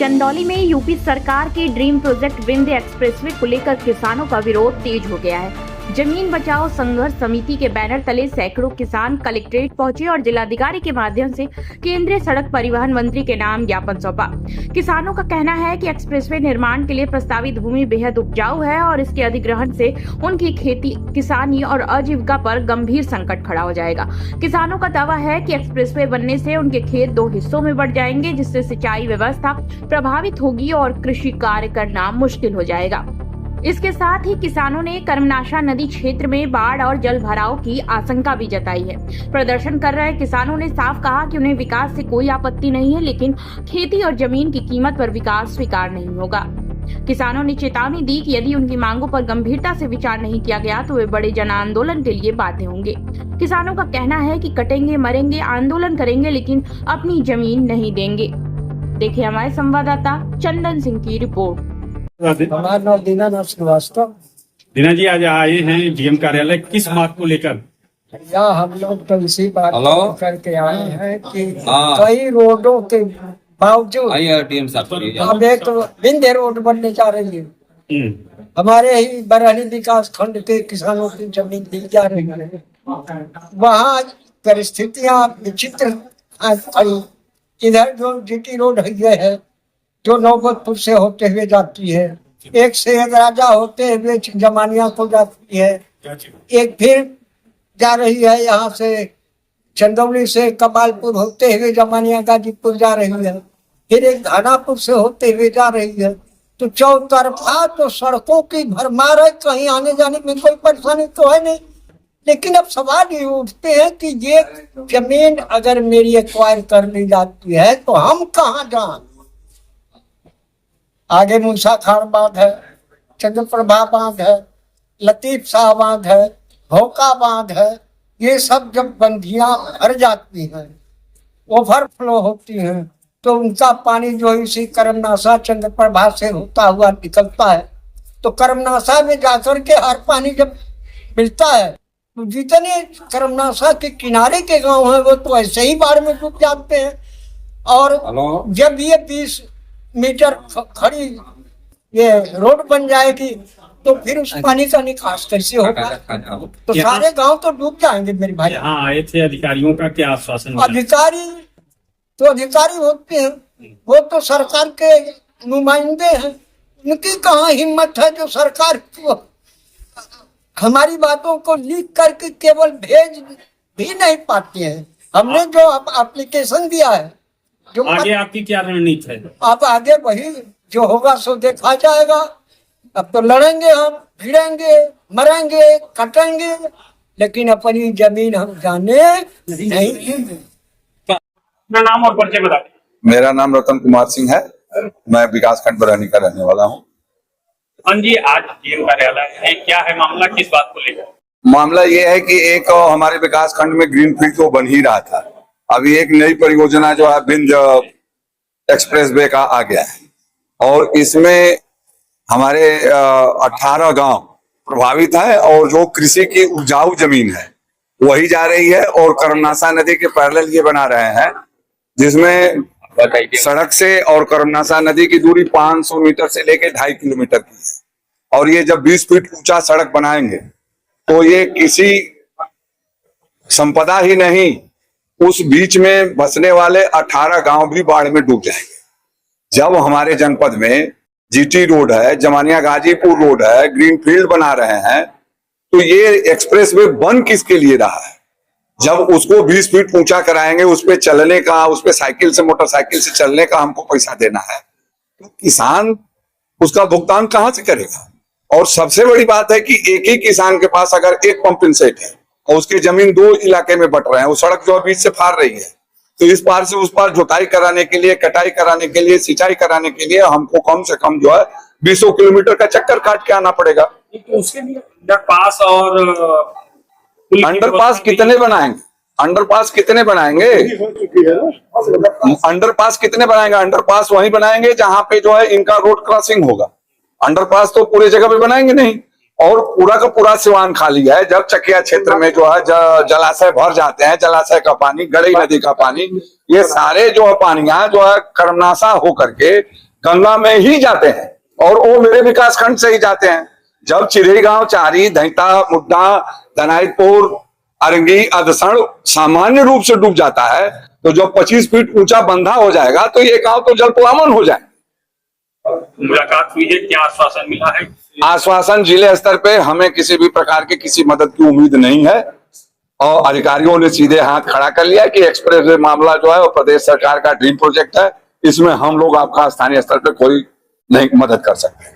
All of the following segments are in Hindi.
चंदौली में यूपी सरकार के ड्रीम प्रोजेक्ट विंध्य एक्सप्रेसवे को लेकर किसानों का विरोध तेज हो गया है। जमीन बचाओ संघर्ष समिति के बैनर तले सैकड़ों किसान कलेक्ट्रेट पहुंचे और जिलाधिकारी के माध्यम से केंद्रीय सड़क परिवहन मंत्री के नाम ज्ञापन सौंपा। किसानों का कहना है कि एक्सप्रेसवे निर्माण के लिए प्रस्तावित भूमि बेहद उपजाऊ है और इसके अधिग्रहण से उनकी खेती, किसानी और आजीविका पर गंभीर संकट खड़ा हो जाएगा। किसानों का दावा है कि एक्सप्रेसवे बनने से उनके खेत 2 हिस्सों में बढ़ जाएंगे, जिससे सिंचाई व्यवस्था प्रभावित होगी और कृषि कार्य करना मुश्किल हो जाएगा। इसके साथ ही किसानों ने कर्मनाशा नदी क्षेत्र में बाढ़ और जल भराव की आशंका भी जताई है। प्रदर्शन कर रहे किसानों ने साफ कहा कि उन्हें विकास से कोई आपत्ति नहीं है, लेकिन खेती और जमीन की कीमत पर विकास स्वीकार नहीं होगा। किसानों ने चेतावनी दी कि यदि उनकी मांगों पर गंभीरता से विचार नहीं किया गया तो वे बड़े जन आंदोलन के लिए बाध्य होंगे। किसानों का कहना है कि कटेंगे मरेंगे, आंदोलन करेंगे, लेकिन अपनी जमीन नहीं देंगे। देखिए हमारे संवाददाता चंदन सिंह की रिपोर्ट। हमारा नाम दीनानाथ श्रीवास्तव। दीना जी आज आए हैं डीएम कार्यालय, किस बात को लेकर? या हम लोग तो इसी बात करके आए हैं कि कई रोडों के बावजूद हम एक विंध्य रोड बनने जा रही है। हमारे ही बरहनी विकास खंड के किसानों की जमीन दी जा रही है। वहाँ परिस्थितियाँ विचित्र। इधर जो जीटी रोड है जो नौबतपुर से होते हुए जाती है, एक से एक राजा होते हुए जमानिया को जाती है, एक फिर जा रही है यहाँ से चंदौली से कमालपुर होते हुए जमानिया गाजीपुर जा रही है, फिर एक घानापुर से होते हुए जा रही है। तो चौतरफा तो सड़कों की भरमार है, कहीं आने जाने में कोई परेशानी तो है नहीं। लेकिन अब सवाल ये उठते हैं कि ये जमीन अगर मेरी एक्वायर कर ली जाती है तो हम कहाँ जाएं? आगे मूसा खाड़ बांध है, चंद्रप्रभा बांध है, लतीफ शाह बांध है, भोका बांध है। ये सब जब बंधियां भर जाती हैं, ओवरफ्लो होती हैं, तो उनका पानी जो इसी कर्मनाशा चंद्रप्रभा से होता हुआ निकलता है। तो कर्मनाशा में जाकर के हर पानी जब मिलता है तो जितने कर्मनाशा के किनारे के गांव हैं वो तो ऐसे ही बाढ़ में डूब जाते हैं। और जब ये 20 मीटर खड़ी ये रोड बन जाएगी तो फिर उस पानी का निकास कैसे होगा? तो सारे गांव तो डूब जाएंगे मेरे भाई। यहाँ आए थे अधिकारियों का क्या आश्वासन? अधिकारी होते हैं, वो तो सरकार के नुमाइंदे हैं। उनकी कहाँ हिम्मत है जो सरकार को हमारी बातों को लिख करके केवल भेज भी नहीं पाती है। हमने जो एप्लीकेशन दिया है, जो आगे आपकी क्या रणनीति है? आप आगे वही जो होगा सो देखा जाएगा। अब तो लड़ेंगे, हम भिड़ेंगे, मरेंगे, कटेंगे, लेकिन अपनी जमीन हम जाने नहीं देंगे। अपना नाम और परिचय बता दें। मेरा नाम रतन कुमार सिंह है, मैं विकास खंड बरहनी का रहने वाला हूँ। हाँ जी, आज डीएम कार्यालय है, क्या है मामला, किस बात को लेकर? मामला ये है कि एक हमारे विकास खंड में ग्रीन फील्ड तो बन ही रहा था, अभी एक नई परियोजना जो है विंध्य एक्सप्रेसवे का आ गया है और इसमें हमारे 18 गांव प्रभावित है और जो कृषि की उपजाऊ जमीन है वही जा रही है। और कर्मनाशा नदी के पैरेलल ये बना रहे हैं, जिसमें सड़क से और कर्मनाशा नदी की दूरी 500 मीटर से लेके 2.5 किलोमीटर की है। और ये जब 20 फीट ऊंचा सड़क बनाएंगे तो ये किसी संपदा ही नहीं, उस बीच में बसने वाले 18 गांव भी बाढ़ में डूब जाएंगे। जब हमारे जनपद में जीटी रोड है, जमानिया गाजीपुर रोड है, ग्रीन फील्ड बना रहे हैं, तो ये एक्सप्रेसवे बन किसके लिए रहा है? जब उसको 20 फीट ऊंचा कराएंगे, उस पे चलने का, उस पे साइकिल से, मोटरसाइकिल से चलने का हमको पैसा देना है, तो किसान उसका भुगतान कहां से करेगा? और सबसे बड़ी बात है कि एक ही किसान के पास अगर एक पंपिंग सेट है और उसकी जमीन 2 इलाके में बट रहे हैं, वो सड़क जो बीच से फाड़ रही है, तो इस पार से उस पार जुताई कराने के लिए, कटाई कराने के लिए, सिंचाई कराने के लिए हमको कम से कम जो है 200 किलोमीटर का चक्कर काट के आना पड़ेगा। उसके लिए अंडरपास और अंडरपास कितने बनाएंगे? अंडरपास कितने बनाएंगे? अंडरपास कितने बनाएंगे? अंडरपास वहीं बनाएंगे जहां पे जो है इनका रोड क्रॉसिंग होगा। अंडरपास तो पूरे जगह पे बनाएंगे नहीं। और पूरा का पूरा सिवान खाली है। जब चकिया क्षेत्र में जो है जलाशय भर जाते हैं, जलाशय का पानी, गड़ई नदी का पानी, ये सारे जो है पानियां जो है कर्मनाशा होकर के गंगा में ही जाते हैं और वो मेरे विकास खंड से ही जाते हैं। जब चिरेगांव, चारी, धैता, मुड्डा, धनाइपुर, अरंगी, अदसण सामान्य रूप से डूब जाता है, तो जब 25 फीट ऊंचा बंधा हो जाएगा तो ये गांव तो जलप्लावन हो जाए। मुलाकात हुई है, क्या आश्वासन मिला है? आश्वासन जिले स्तर पे हमें किसी भी प्रकार की किसी मदद की उम्मीद नहीं है और अधिकारियों ने सीधे हाथ खड़ा कर लिया कि एक्सप्रेस वे मामला जो है वो प्रदेश सरकार का ड्रीम प्रोजेक्ट है, इसमें हम लोग आपका स्थानीय स्तर पे कोई नहीं मदद कर सकते।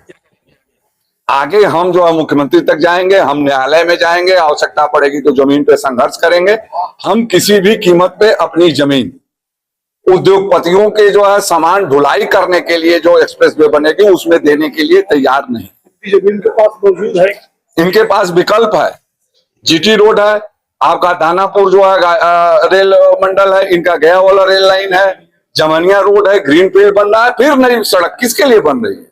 आगे हम जो है मुख्यमंत्री तक जाएंगे, हम न्यायालय में जाएंगे, आवश्यकता पड़ेगी तो जमीन पे संघर्ष करेंगे। हम किसी भी कीमत पे अपनी जमीन उद्योगपतियों के जो है सामान ढुलाई करने के लिए जो एक्सप्रेस वे बनेगी उसमें देने के लिए तैयार नहीं। जमीन के पास मौजूद है, इनके पास विकल्प है, जीटी रोड है, आपका दानापुर जो है रेल मंडल है, इनका गया वाला रेल लाइन है, जमनिया रोड है, ग्रीन फील्ड बन रहा है, फिर नई सड़क किसके लिए बन रही है?